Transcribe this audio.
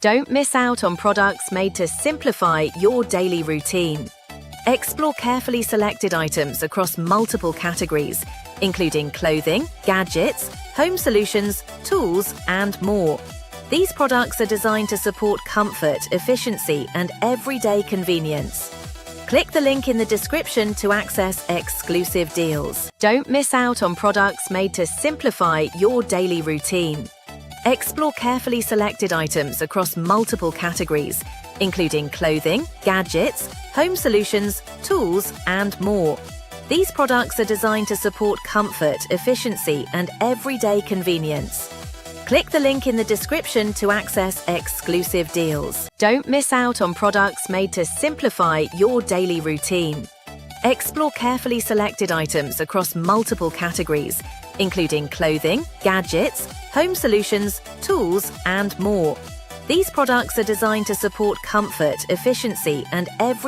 Don't miss out on products made to simplify your daily routine. Explore carefully selected items across multiple categories, including clothing, gadgets, home solutions, tools, and more. These products are designed to support comfort, efficiency, and everyday convenience. Click the link in the description to access exclusive deals. Don't miss out on products made to simplify your daily routine. Explore carefully selected items across multiple categories, including clothing, gadgets, home solutions, tools, and more. These products are designed to support comfort, efficiency, and everyday convenience. Click the link in the description to access exclusive deals. Don't miss out on products made to simplify your daily routine. Explore carefully selected items across multiple categories, including clothing, gadgets, home solutions, tools, and more. These products are designed to support comfort, efficiency, and every